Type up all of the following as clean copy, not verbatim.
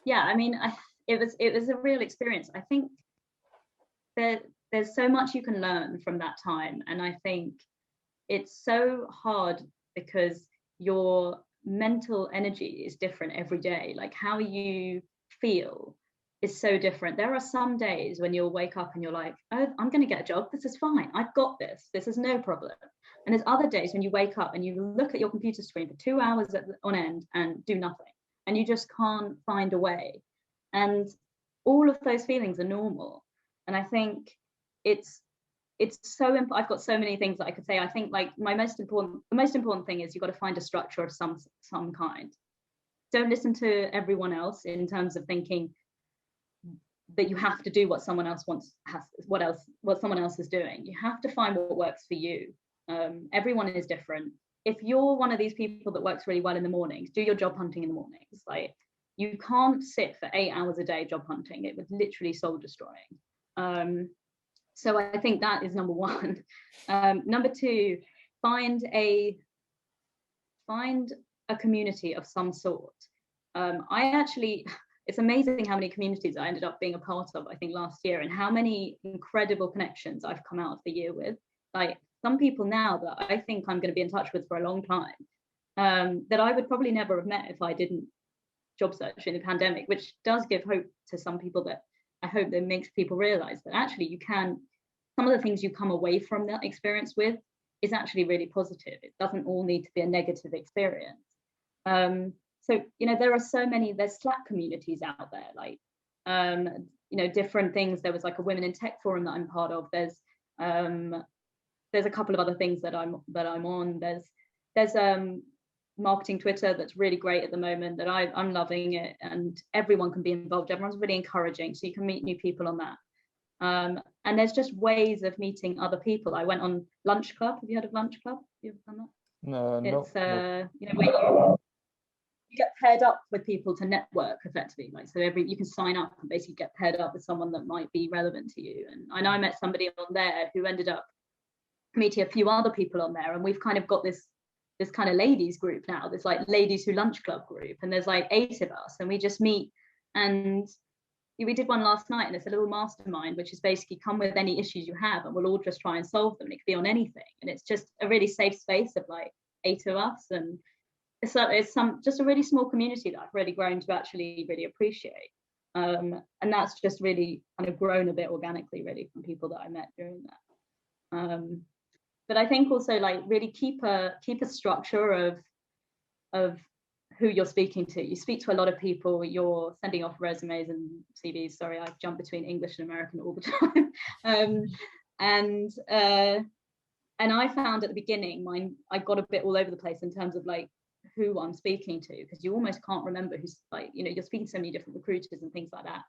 Yeah, I mean, it was a real experience. I think there's so much you can learn from that time, and I think it's so hard because your mental energy is different every day. Like how you feel is so different. There are some days when you'll wake up and you're like, oh, I'm going to get a job. This is fine. I've got this. This is no problem. And there's other days when you wake up and you look at your computer screen for 2 hours on end and do nothing, and you just can't find a way. And all of those feelings are normal. And I think it's so I've got so many things that I could say. I think like the most important thing is you've got to find a structure of some kind. Don't listen to everyone else in terms of thinking that you have to do what someone else what someone else is doing. You have to find what works for you. Everyone is different. If you're one of these people that works really well in the mornings, do your job hunting in the mornings. Like you can't sit for 8 hours a day job hunting. It was literally soul destroying. So I think that is number one. Number two, find a community of some sort. It's amazing how many communities I ended up being a part of, I think last year, and how many incredible connections I've come out of the year with. Like some people now that I think I'm going to be in touch with for a long time, that I would probably never have met if I didn't job search in the pandemic, which does give hope to some people, that I hope that makes people realize that actually you can, some of the things you come away from that experience with is actually really positive. It doesn't all need to be a negative experience. So, there's Slack communities out there, like, different things. There was like a women in tech forum that I'm part of. There's a couple of other things that I'm on. There's marketing Twitter that's really great at the moment, that I'm loving it, and everyone can be involved. Everyone's really encouraging, so you can meet new people on that. And there's just ways of meeting other people. I went on Lunch Club. Have you heard of Lunch Club? Have you ever done that? No. It's where you get paired up with people to network effectively. Like, so you can sign up and basically get paired up with someone that might be relevant to you. And I know I met somebody on there who ended up meeting a few other people on there, and we've kind of got this kind of ladies group now, this like ladies who lunch club group, and there's like 8 of us, and we just meet, and we did one last night, and it's a little mastermind, which is basically come with any issues you have and we'll all just try and solve them. It could be on anything, and it's just a really safe space of like 8 of us, and it's just a really small community that I've really grown to actually really appreciate, and that's just really kind of grown a bit organically really from people that I met during that. But I think also like really keep a structure of who you're speaking to. You speak to a lot of people, you're sending off resumes and CVs. Sorry, I jump between English and American all the time. And I found at the beginning, I got a bit all over the place in terms of like who I'm speaking to, because you almost can't remember who's like, you're speaking to so many different recruiters and things like that.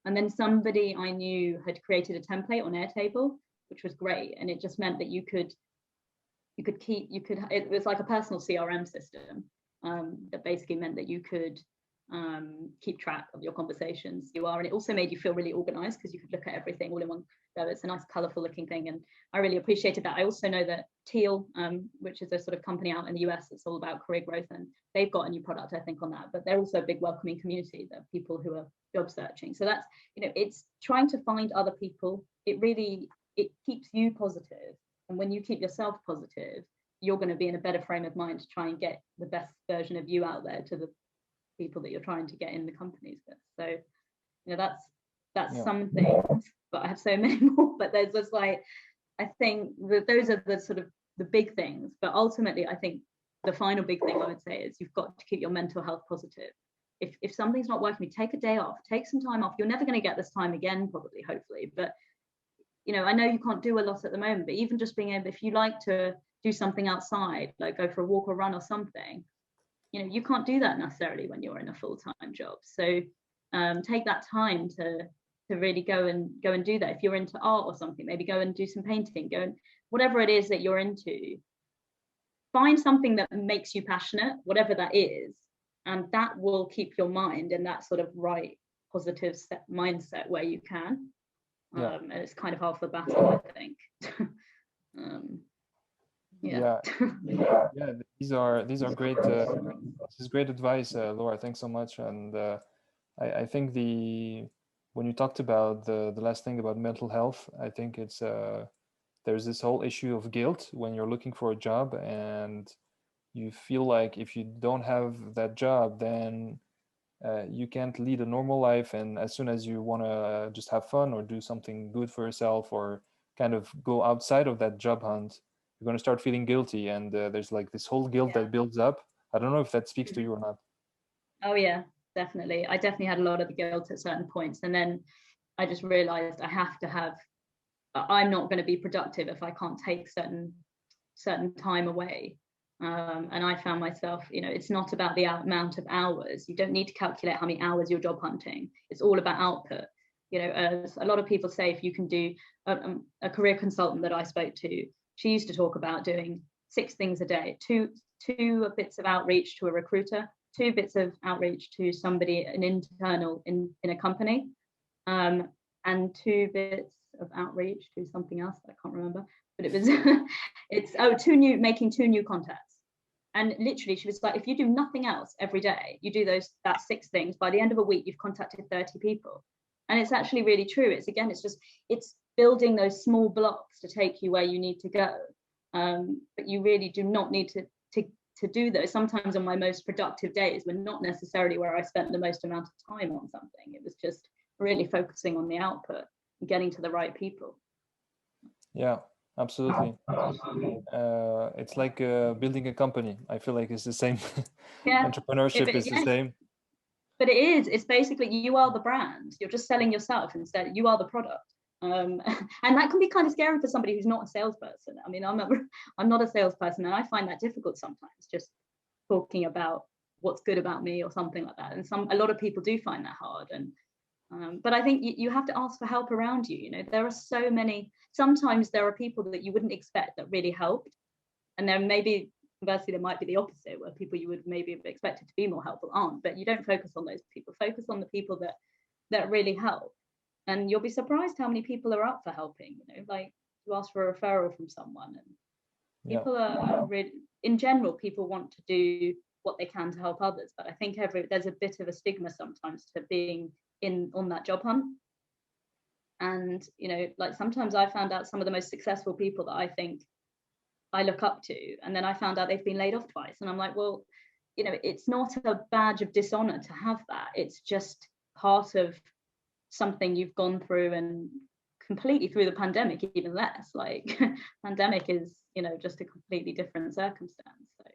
And then somebody I knew had created a template on Airtable, which was great, and it just meant that it was like a personal CRM system, that basically meant that you could keep track of your conversations and it also made you feel really organized because you could look at everything all in one go. It's a nice colorful looking thing, and I really appreciated that. I also know that Teal, which is a sort of company out in the US that's all about career growth, and they've got a new product I think on that, but they're also a big welcoming community of people who are job searching. So that's, it's trying to find other people. It keeps you positive, and when you keep yourself positive, you're going to be in a better frame of mind to try and get the best version of you out there to the people that you're trying to get in the companies with. So that's some things, but I have so many more. But there's just like, I think that those are the sort of the big things, but ultimately I think the final big thing I would say is you've got to keep your mental health positive. If something's not working, take a day off, take some time off. You're never going to get this time again, probably, hopefully, but I know you can't do a lot at the moment, but even just being able, if you like to do something outside, like go for a walk or run or something, you can't do that necessarily when you're in a full-time job. So take that time to really go and do that. If you're into art or something, maybe go and do some painting, whatever it is that you're into, find something that makes you passionate, whatever that is, and that will keep your mind in that sort of right positive mindset where you can. And it's kind of half the battle, I think. Yeah, these are great. This is great advice, Laura. Thanks so much. And I think when you talked about the last thing about mental health, I think it's there's this whole issue of guilt when you're looking for a job and you feel like if you don't have that job, then you can't lead a normal life. And as soon as you want to just have fun or do something good for yourself or kind of go outside of that job hunt, you're going to start feeling guilty. And there's like this whole guilt that builds up. I don't know if that speaks to you or not. Oh yeah, definitely. I definitely had a lot of the guilt at certain points. And then I just realized I'm not going to be productive if I can't take certain time away. And I found myself, it's not about the amount of hours. You don't need to calculate how many hours you're job hunting. It's all about output. As a lot of people say, if you can do a career consultant that I spoke to, she used to talk about doing 6 things a day, two bits of outreach to a recruiter, 2 bits of outreach to somebody, an internal in a company, and 2 bits of outreach to something else I can't remember, but it was making 2 new contacts. And literally she was like, if you do nothing else every day, you do that 6 things, by the end of a week you've contacted 30 people. And it's actually really true. It's building those small blocks to take you where you need to go, but you really do not need to do those. Sometimes on my most productive days were not necessarily where I spent the most amount of time on something. It was just really focusing on the output and getting to the right people. Yeah, absolutely. It's like building a company. I feel like it's the same. Yeah. Entrepreneurship is the same. But it's basically, you are the brand. You're just selling yourself instead. You are the product. And that can be kind of scary for somebody who's not a salesperson. I mean, I'm not a salesperson, and I find that difficult sometimes, just talking about what's good about me or something like that. And a lot of people do find that hard. And but I think you have to ask for help around you. There are so many. Sometimes there are people that you wouldn't expect that really helped, and then maybe conversely there might be the opposite, where people you would maybe have expected to be more helpful aren't. But you don't focus on those people. Focus on the people that really help. And you'll be surprised how many people are up for helping. Like you ask for a referral from someone, and people are really, in general, people want to do what they can to help others. But I think there's a bit of a stigma sometimes to being on that job hunt. And like sometimes I found out some of the most successful people that I think I look up to, and then I found out they've been laid off twice, and I'm like, well, it's not a badge of dishonor to have that. It's just part of something you've gone through, and completely through the pandemic even less. Like pandemic is just a completely different circumstance. So